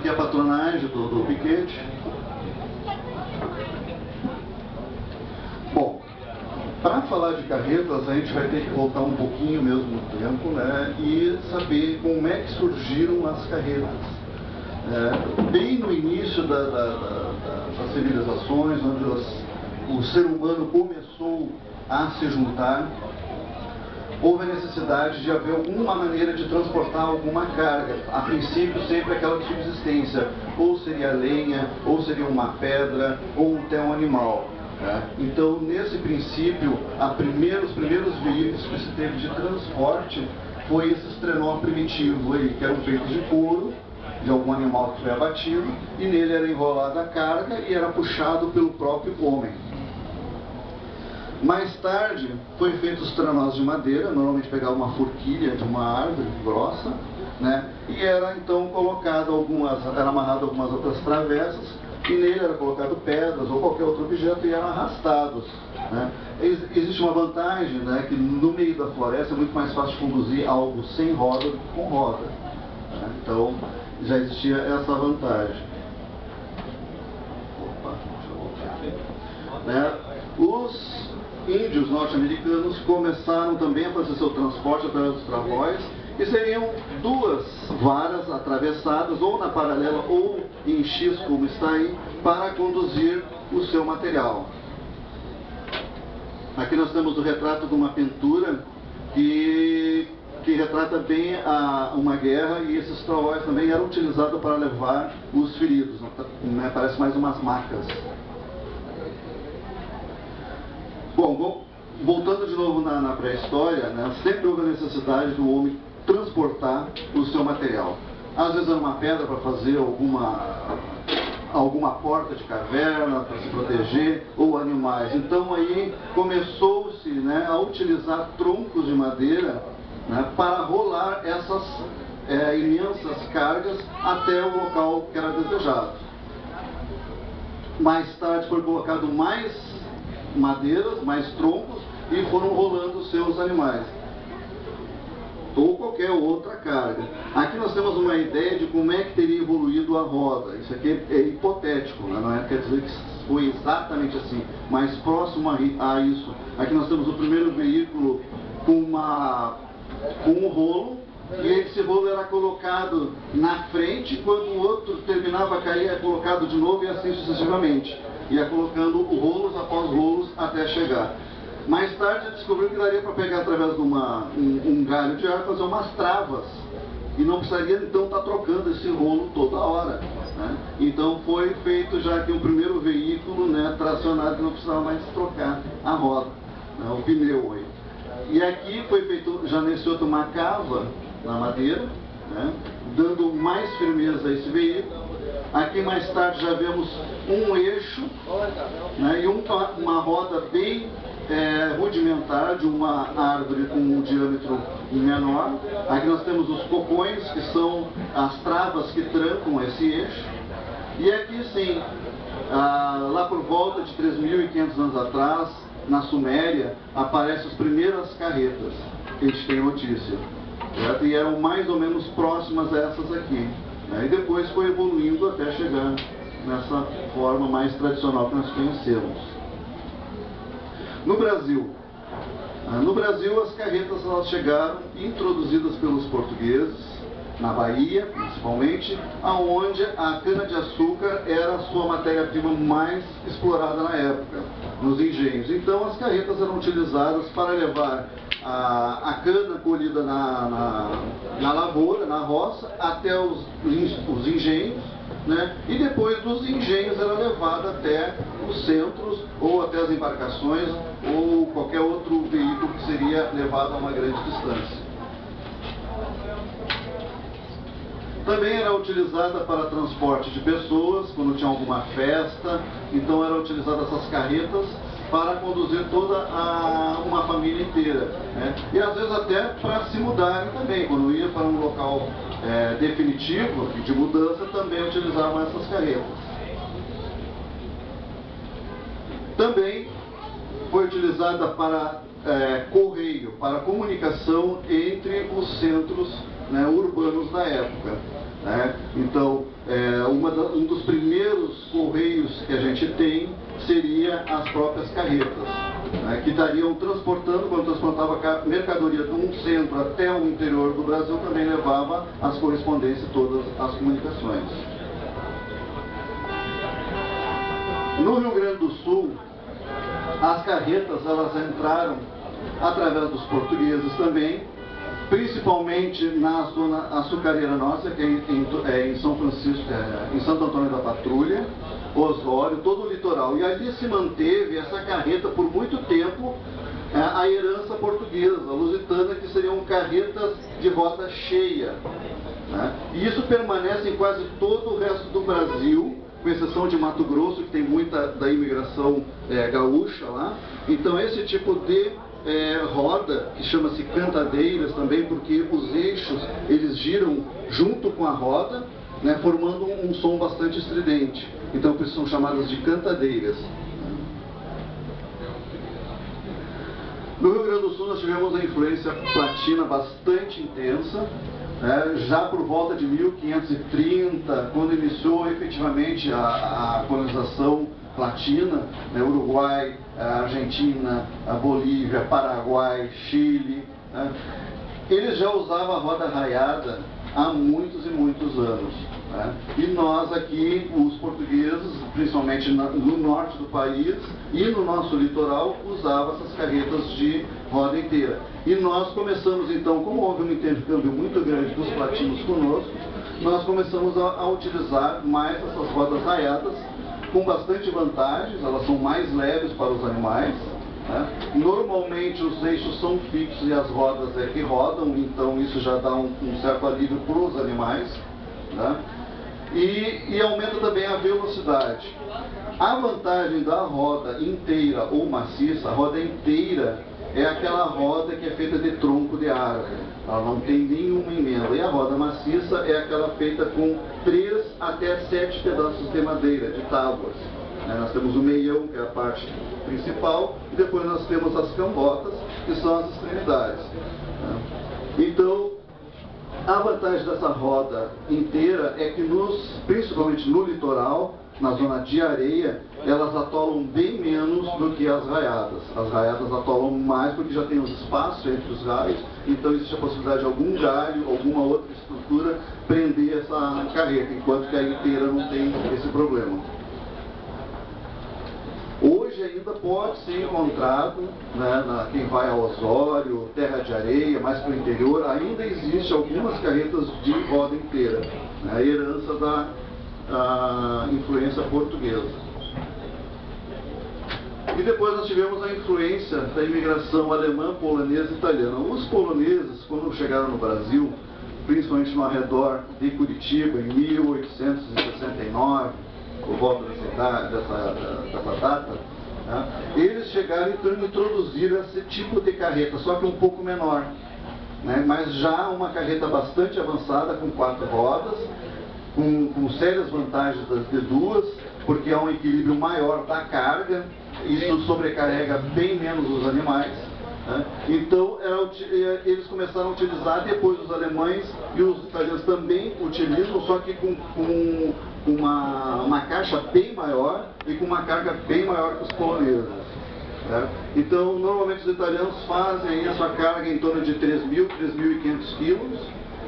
aqui a patronagem do piquete. Bom, para falar de carretas, a gente vai ter que voltar um pouquinho mesmo no tempo, né, e saber como é que surgiram as carretas. Bem no início das civilizações, onde o ser humano começou a se juntar, houve a necessidade de haver alguma maneira de transportar alguma carga. A princípio, sempre aquela de subsistência. Ou seria lenha, ou seria uma pedra, ou até um animal. Então, nesse princípio, os primeiros veículos que se teve de transporte foi esse trenó primitivo aí, que eram feitos de couro, de algum animal que foi abatido, e nele era enrolada a carga e era puxado pelo próprio homem. Mais tarde, foi feito os trenós de madeira, normalmente pegava uma forquilha de uma árvore grossa, né, e era então colocado era amarrado algumas outras travessas, e nele era colocado pedras ou qualquer outro objeto e eram arrastados. Né. Existe uma vantagem, né, que no meio da floresta é muito mais fácil conduzir algo sem roda do que com roda. Né. Então, já existia essa vantagem. Opa, deixa eu voltar aqui. Né. Os índios norte-americanos começaram também a fazer seu transporte através dos travóis, que seriam duas varas atravessadas, ou na paralela ou em X, como está aí, para conduzir o seu material. Aqui nós temos o retrato de uma pintura que retrata bem uma guerra, e esses travóis também eram utilizados para levar os feridos, né? Parece mais umas macas. Bom, voltando de novo na pré-história, né, sempre houve a necessidade do homem transportar o seu material. Às vezes era uma pedra para fazer alguma porta de caverna, para se proteger, ou animais. Então aí começou-se, né, a utilizar troncos de madeira, né, para rolar essas imensas cargas até o local que era desejado. Mais tarde foi colocado mais madeiras, mais troncos, e foram rolando os seus animais ou qualquer outra carga. Aqui nós temos uma ideia de como é que teria evoluído a roda. Isso aqui é hipotético, né? Não quer dizer que foi exatamente assim, mas próximo a isso. Aqui nós temos o primeiro veículo com um rolo, e esse rolo era colocado na frente, quando o outro terminava a cair, é colocado de novo, e assim sucessivamente. Ia colocando rolos após rolos até chegar. Mais tarde descobriu que daria para pegar através de um galho de árvore, fazer umas travas, e não precisaria então estar trocando esse rolo toda hora. Né? Então foi feito já aqui o primeiro veículo, né, tracionado, que não precisava mais trocar a roda, né, o pneu aí. E aqui foi feito já nesse outro uma cava na madeira, né, dando mais firmeza a esse veículo. Aqui mais tarde já vemos um eixo, né, e uma roda bem rudimentar de uma árvore com um diâmetro menor. Aqui nós temos os cocões, que são as travas que trancam esse eixo. E aqui sim, lá por volta de 3.500 anos atrás, na Suméria, aparecem as primeiras carretas que a gente tem notícia. Certo? E eram mais ou menos próximas a essas aqui. Né? E depois foi evoluindo até chegar nessa forma mais tradicional que nós conhecemos. No Brasil, as carretas elas chegaram introduzidas pelos portugueses, na Bahia principalmente, aonde a cana-de-açúcar era a sua matéria-prima mais explorada na época, nos engenhos. Então as carretas eram utilizadas para levar a cana colhida na lavoura, na roça, até os engenhos, né? E depois dos engenhos era levada até os centros, ou até as embarcações, ou qualquer outro veículo que seria levado a uma grande distância. Também era utilizada para transporte de pessoas, quando tinha alguma festa, então eram utilizadas essas carretas para conduzir toda uma família inteira, né? E às vezes até para se mudarem também, quando ia para um local definitivo, de mudança, também utilizavam essas carretas. Também foi utilizada para correio, para comunicação entre os centros né, urbanos da época. Né? Então, um dos primeiros correios que a gente tem seria as próprias carretas, né, que estariam transportando, quando transportava mercadoria de um centro até o interior do Brasil, também levava as correspondências, todas as comunicações. No Rio Grande do Sul, as carretas elas entraram através dos portugueses também, principalmente na zona açucareira nossa, que é em São Francisco, em Santo Antônio da Patrulha, Osório, todo o litoral. E ali se manteve essa carreta por muito tempo, a herança portuguesa, lusitana, que seriam carretas de roda cheia. Né? E isso permanece em quase todo o resto do Brasil, com exceção de Mato Grosso, que tem muita da imigração gaúcha lá. Então esse tipo de roda, que chama-se cantadeiras também, porque os eixos eles giram junto com a roda, né, formando um som bastante estridente. Então por isso são chamadas de cantadeiras. No Rio Grande do Sul nós tivemos a influência platina bastante intensa, já por volta de 1530, quando iniciou efetivamente a colonização latina, né, Uruguai, Argentina, Bolívia, Paraguai, Chile, né, eles já usavam a roda raiada há muitos e muitos anos. Né? E nós aqui, os portugueses, principalmente no norte do país e no nosso litoral, usavam essas carretas de roda inteira. E nós começamos então, como houve um intercâmbio muito grande dos platinos conosco, nós começamos a utilizar mais essas rodas raiadas, com bastante vantagens, elas são mais leves para os animais. Né? Normalmente os eixos são fixos e as rodas que rodam, então isso já dá um certo alívio para os animais. Né? E aumenta também a velocidade. A vantagem da roda inteira ou maciça, a roda inteira é aquela roda que é feita de tronco de árvore, ela não tem nenhuma emenda. E a roda maciça é aquela feita com 3 até 7 pedaços de madeira, de tábuas. Nós temos o meião, que é a parte principal, e depois nós temos as cambotas, que são as extremidades. Então, a vantagem dessa roda inteira é que, principalmente no litoral, na zona de areia, elas atolam bem menos do que as raiadas. As raiadas atolam mais porque já tem os espaços entre os raios, então existe a possibilidade de algum galho, alguma outra estrutura prender essa carreta, enquanto que a inteira não tem esse problema. Hoje ainda pode ser encontrado, né, quem vai a Osório, Terra de Areia, mais para o interior, ainda existe algumas carretas de roda inteira, né, a herança da influência portuguesa. E depois nós tivemos a influência da imigração alemã, polonesa e italiana. Os poloneses, quando chegaram no Brasil, principalmente no arredor de Curitiba, em 1869, por volta dessa data, né, eles chegaram e introduziram esse tipo de carreta, só que um pouco menor, né, mas já uma carreta bastante avançada, com 4 rodas, com sérias vantagens das de duas, porque há um equilíbrio maior da carga, isso sobrecarrega bem menos os animais. Né? Então eles começaram a utilizar, depois os alemães e os italianos também utilizam, só que com uma caixa bem maior e com uma carga bem maior que os poloneses. Né? Então normalmente os italianos fazem a sua carga em torno de 3.000, 3.500 quilos,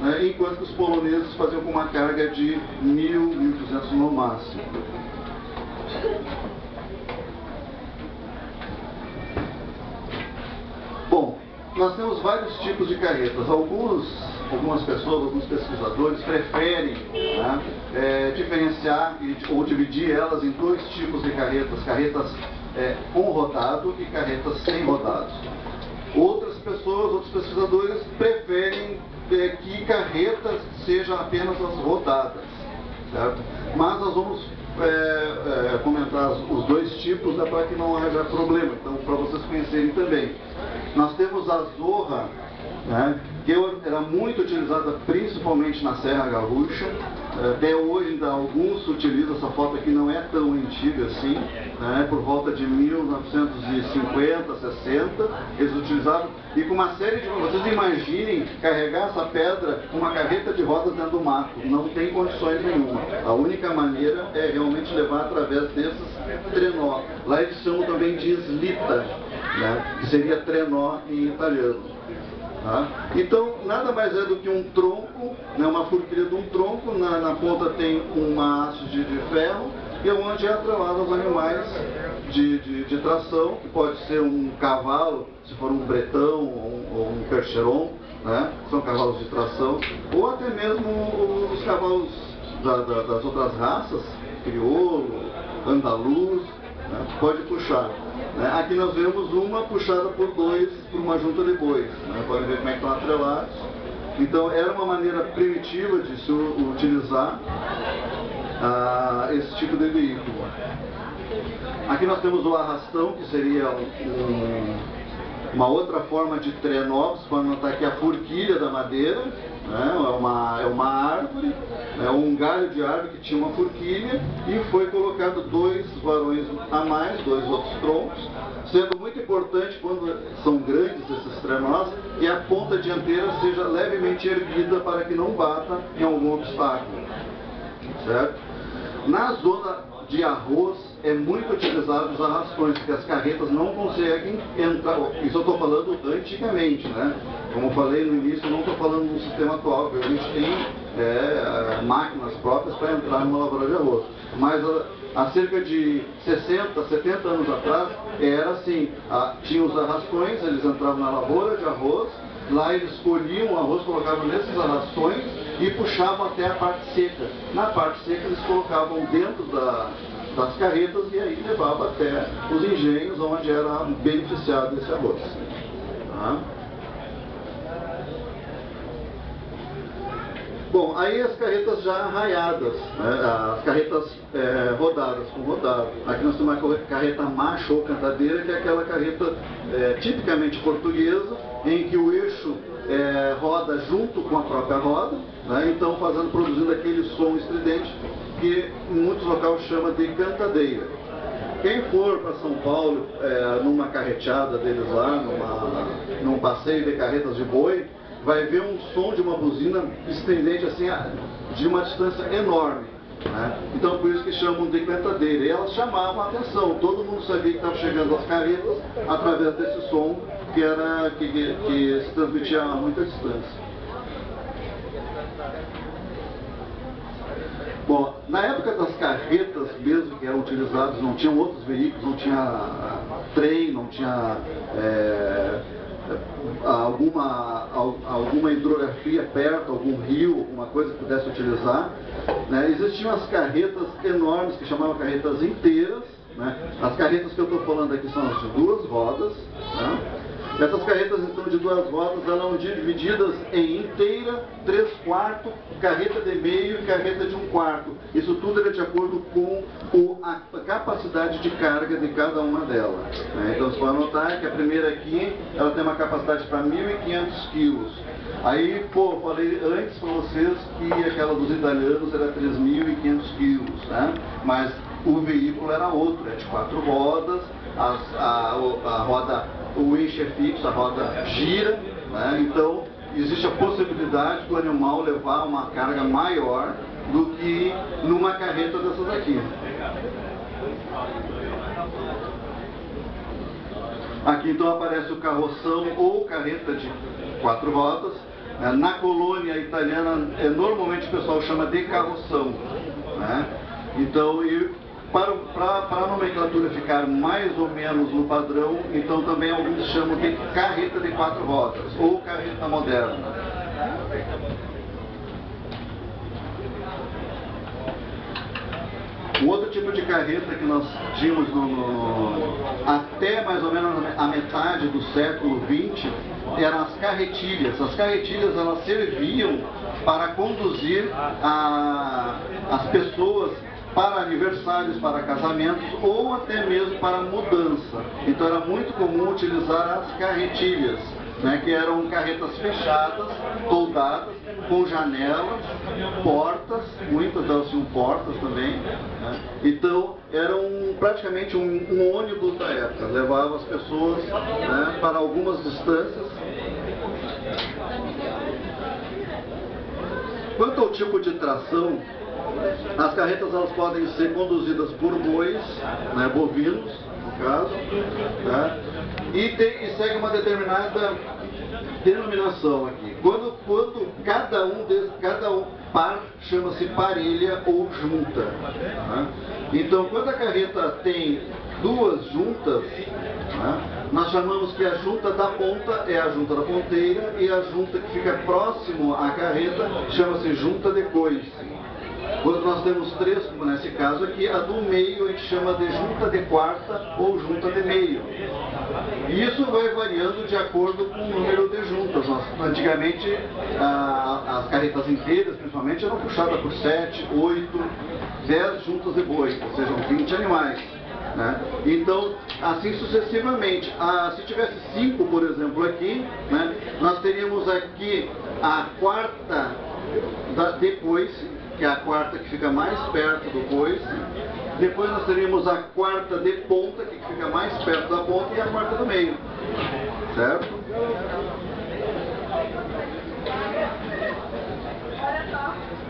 né? Enquanto que os poloneses faziam com uma carga de 1.000, 1.200 no máximo. Bom, nós temos vários tipos de carretas. Algumas pessoas, alguns pesquisadores preferem, né, diferenciar ou dividir elas em 2 tipos de carretas: carretas com rodado e carretas sem rodados. Outras pessoas, outros pesquisadores preferem que carretas sejam apenas as rodadas, certo? Mas nós vamos comentar os 2 tipos, para que não haja problema, então para vocês conhecerem também. Nós temos a zorra, né, que era muito utilizada principalmente na Serra Gaúcha. Até hoje ainda alguns utilizam. Essa foto aqui não é tão antiga assim, né? Por volta de 1950, 60, eles utilizavam, e com uma série de... Vocês imaginem carregar essa pedra com uma carreta de rodas dentro do mato, não tem condições nenhuma. A única maneira é realmente levar através desses trenó. Lá eles chamam também de slita, né? Que seria trenó em italiano. Tá? Então, nada mais é do que um tronco, né, uma forquilha de um tronco, na ponta tem uma haste de ferro, e onde é atrelado aos animais de tração, que pode ser um cavalo, se for um bretão ou um percheron, né, são cavalos de tração, ou até mesmo os cavalos das outras raças, crioulo, andaluz, né, pode puxar. Aqui nós vemos uma puxada por uma junta de bois. Podem ver como é que estão atrelados. Então era uma maneira primitiva de se utilizar esse tipo de veículo. Aqui nós temos o arrastão, que seria uma outra forma de trenó. Vocês podem notar aqui a forquilha da madeira, né? É uma árvore, é um galho de árvore que tinha uma forquilha, e foi colocado 2 varões a mais, 2 outros troncos, sendo muito importante quando são grandes esses trenós, que a ponta dianteira seja levemente erguida para que não bata em algum obstáculo, certo? Na zona de arroz é muito utilizado os arrastões, porque as carretas não conseguem entrar. Isso eu estou falando antigamente, né? Como eu falei no início, eu não estou falando no sistema atual, porque a gente tem máquinas próprias para entrar numa lavoura de arroz. Mas há cerca de 60, 70 anos atrás, era assim, tinha os arrastões, eles entravam na lavoura de arroz, lá eles colhiam o arroz, colocavam nesses arrastões e puxavam até a parte seca. Na parte seca eles colocavam dentro das carretas e aí levavam até os engenhos onde era beneficiado esse arroz. Tá? Bom, aí as carretas já arraiadas, né? As carretas rodadas, com rodado. Aqui nós temos uma carreta macho ou cantadeira, que é aquela carreta tipicamente portuguesa, em que o eixo roda junto com a própria roda, né? Então produzindo aquele som estridente que em muitos locais chama de cantadeira. Quem for para São Paulo numa carreteada deles lá, num passeio de carretas de boi, vai ver um som de uma buzina estridente assim, de uma distância enorme, né? Então por isso que chamam de cantadeira. E elas chamavam a atenção, todo mundo sabia que estavam chegando as carretas através desse som que se transmitia a muita distância. Bom, na época das carretas mesmo que eram utilizadas, não tinham outros veículos, não tinha trem, não tinha alguma hidrografia perto, algum rio, alguma coisa que pudesse utilizar, né? Existiam as carretas enormes, que chamavam carretas inteiras, né? As carretas que eu estou falando aqui são as de 2 rodas, né? Essas carretas então de 2 rodas eram divididas em inteira, 3/4, carreta de meio e carreta de 1/4. Isso tudo era de acordo com a capacidade de carga de cada uma delas, né? Então você pode notar que a primeira aqui ela tem uma capacidade para 1.500 quilos. Aí, eu falei antes para vocês que aquela dos italianos era 3.500 quilos, né? Mas o veículo era outro, é de 4 rodas, a roda, o eixo é fixo, a roda gira, né? Então existe a possibilidade do animal levar uma carga maior do que numa carreta dessas aqui. Aqui então aparece o carroção ou carreta de 4 rodas. Na colônia italiana, normalmente o pessoal chama de carroção, né? Então, para a nomenclatura ficar mais ou menos no padrão, então também alguns chamam de carreta de 4 rodas ou carreta moderna. Um outro tipo de carreta que nós tínhamos até mais ou menos a metade do século XX eram as carretilhas. As carretilhas elas serviam para conduzir as pessoas para aniversários, para casamentos ou até mesmo para mudança. Então era muito comum utilizar as carretilhas, né, que eram carretas fechadas, toldadas, com janelas, portas, muitas delas tinham portas também, né? Então era praticamente um ônibus da época, levava as pessoas, né, para algumas distâncias. Quanto ao tipo de tração, as carretas elas podem ser conduzidas por bois, né, bovinos, no caso, né, e segue uma determinada denominação aqui. Quando cada par chama-se parelha ou junta. Né? Então, quando a carreta tem duas juntas, né, nós chamamos que a junta da ponta é a junta da ponteira e a junta que fica próximo à carreta chama-se junta de coice. Quando nós temos três, como nesse caso aqui, a do meio a gente chama de junta de quarta ou junta de meio. E isso vai variando de acordo com o número de juntas. Antigamente, as carretas inteiras, principalmente, eram puxadas por 7, 8, 10 juntas de boi, ou seja, 20 animais. Né? Então, assim sucessivamente. Se tivesse 5, por exemplo, aqui, né, nós teríamos aqui a quarta de coice, que é a quarta que fica mais perto do coice. Depois nós teríamos a quarta de ponta, que fica mais perto da ponta, e a quarta do meio. Certo?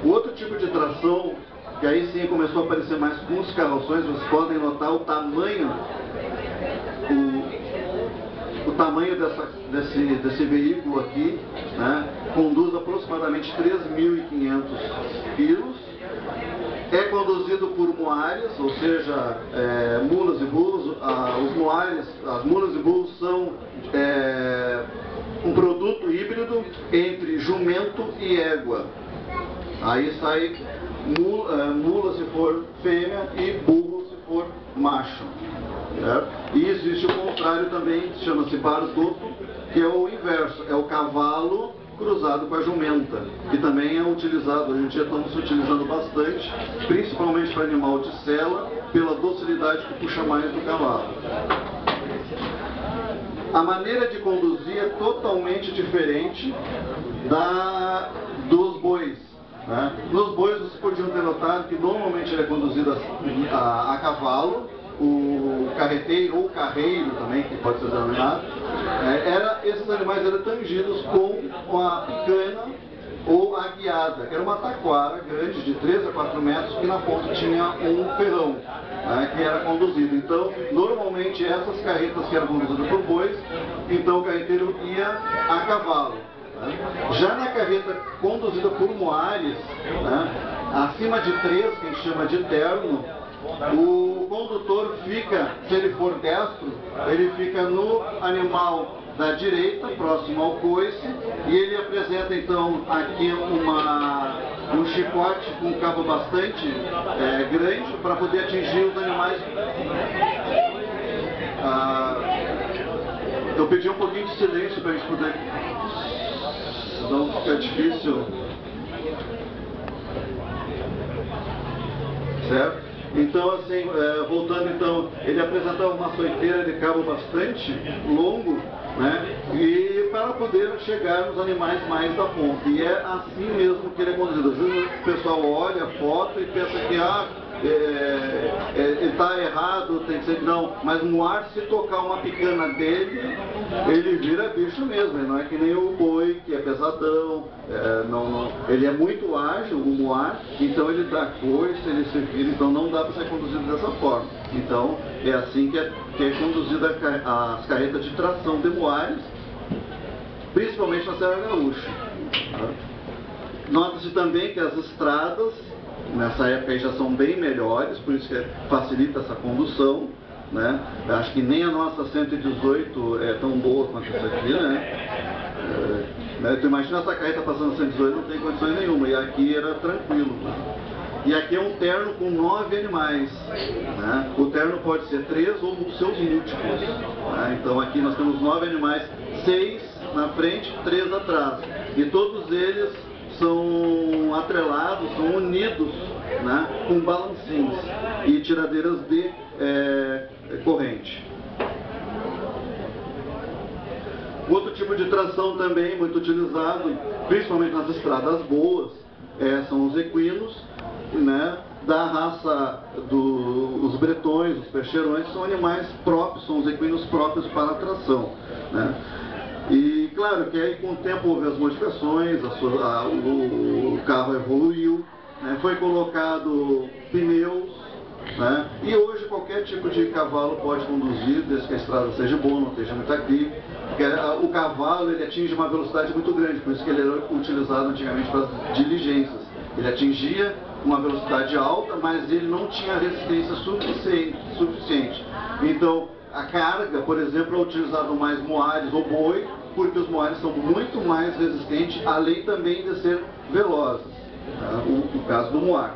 O outro tipo de tração, que aí sim começou a aparecer mais com os carroções, vocês podem notar o tamanho, o tamanho desse veículo aqui, né, conduz aproximadamente 3.500 quilos, é conduzido por moares, ou seja, mulas e bulos. As mulas e bulos são um produto híbrido entre jumento e égua. Aí sai mula se for fêmea e burro se for macho. Certo? E existe o contrário também, chama-se bardoto, que é o inverso, é o cavalo cruzado com a jumenta, que também é utilizado, hoje em dia estamos utilizando bastante, principalmente para animal de sela, pela docilidade que puxa mais do cavalo. A maneira de conduzir é totalmente diferente dos bois. Né? Nos bois vocês podiam ter notado que normalmente ele é conduzido a cavalo, o carreteiro ou carreiro também, que pode ser denominado, esses animais eram tangidos com a picana ou a guiada, que era uma taquara grande de 3 a 4 metros, que na ponta tinha um ferrão, né, que era conduzido. Então, normalmente essas carretas que eram conduzidas por bois, então o carreteiro ia a cavalo. Já na carreta conduzida por moares, né, acima de 3, que a gente chama de terno, o condutor fica, se ele for destro, ele fica no animal da direita, próximo ao coice, e ele apresenta então aqui um chicote com um cabo bastante grande para poder atingir os animais. Eu pedi um pouquinho de silêncio para a gente poder, senão fica difícil. Certo? Então, assim, voltando então, ele apresentava uma açoiteira de cabo bastante longo, né, e para poder chegar nos animais mais da ponta. E é assim mesmo que ele é conduzido. Às vezes o pessoal olha a foto e pensa que ele está errado, tem que ser não, mas no ar, se tocar uma picana dele, ele vira bicho mesmo, ele não é que nem o boi, que é pesadão, ele é muito ágil, o moar, então ele dá coice, ele se vira, então não dá para ser conduzido dessa forma. Então é assim que é conduzida as carretas de tração de moares, principalmente na Serra Gaúcha. Nota-se também que as estradas nessa época já são bem melhores, por isso que facilita essa condução, né? Acho que nem a nossa 118 é tão boa quanto essa aqui, né? Tu imagina essa carreta passando 118, não tem condições nenhuma, e aqui era tranquilo. Né? E aqui é um terno com 9 animais, né? O terno pode ser 3 ou seus múltiplos, né? Então aqui nós temos 9 animais, 6 na frente, 3 atrás, e todos eles são atrelados, são unidos, né, com balancins e tiradeiras de corrente. Outro tipo de tração também muito utilizado, principalmente nas estradas boas, são os equinos, né, da raça dos bretões, os percherões, são animais próprios, são os equinos próprios para a tração, né. E claro que aí com o tempo houve as modificações, o carro evoluiu, né, foi colocado pneus, né, e hoje qualquer tipo de cavalo pode conduzir, desde que a estrada seja boa, não esteja muito aqui. Porque o cavalo ele atinge uma velocidade muito grande, por isso que ele era utilizado antigamente para as diligências. Ele atingia uma velocidade alta, mas ele não tinha resistência suficiente. Então, a carga, por exemplo, é utilizado mais moares ou boi, porque os moares são muito mais resistentes, além também de ser velozes. Tá? O caso do moar.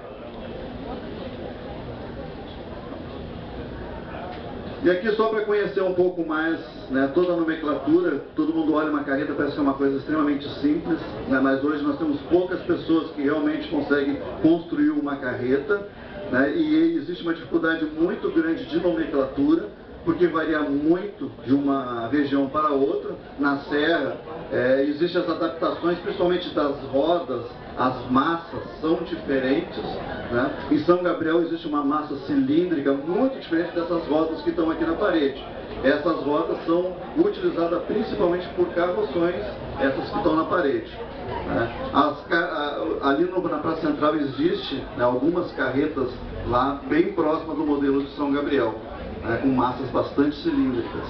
E aqui só para conhecer um pouco mais, né, toda a nomenclatura, todo mundo olha uma carreta, parece que é uma coisa extremamente simples, né, mas hoje nós temos poucas pessoas que realmente conseguem construir uma carreta, né, e existe uma dificuldade muito grande de nomenclatura, porque varia muito de uma região para outra. Na serra existem as adaptações, principalmente das rodas, as massas são diferentes, né? Em São Gabriel existe uma massa cilíndrica muito diferente dessas rodas que estão aqui na parede. Essas rodas são utilizadas principalmente por carroções, essas que estão na parede, né? Ali na Praça Central existe, né, algumas carretas lá bem próximas do modelo de São Gabriel, com massas bastante cilíndricas.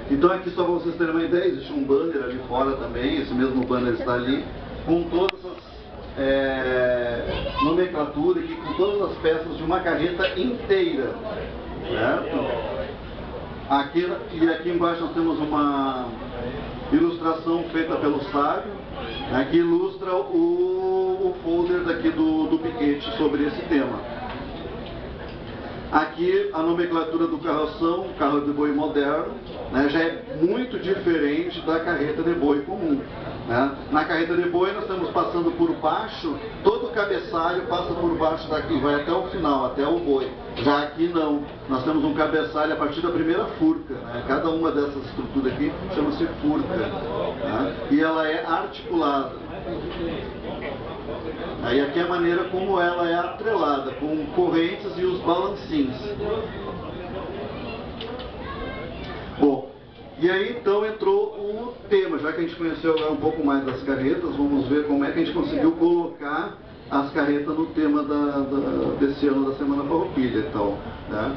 Então aqui só para vocês terem uma ideia, existe um banner ali fora também, esse mesmo banner está ali, com todas as nomenclaturas aqui, com todas as peças de uma carreta inteira, certo? Aqui embaixo nós temos uma ilustração feita pelo Sábio, né, que ilustra o folder daqui do piquete sobre esse tema. Aqui a nomenclatura do carroção, carro de boi moderno, né, já é muito diferente da carreta de boi comum, né? Na carreta de boi nós estamos passando por baixo, todo o cabeçalho passa por baixo daqui, vai até o final, até o boi. Já aqui não, nós temos um cabeçalho a partir da primeira furca, né? Cada uma dessas estruturas aqui chama-se furca, né? E ela é articulada. Aí aqui é a maneira como ela é atrelada, com correntes e os balancins. Bom, e aí então entrou o tema, já que a gente conheceu um pouco mais das carretas, vamos ver como é que a gente conseguiu colocar as carretas no tema desse ano da Semana Farroupilha, então, né?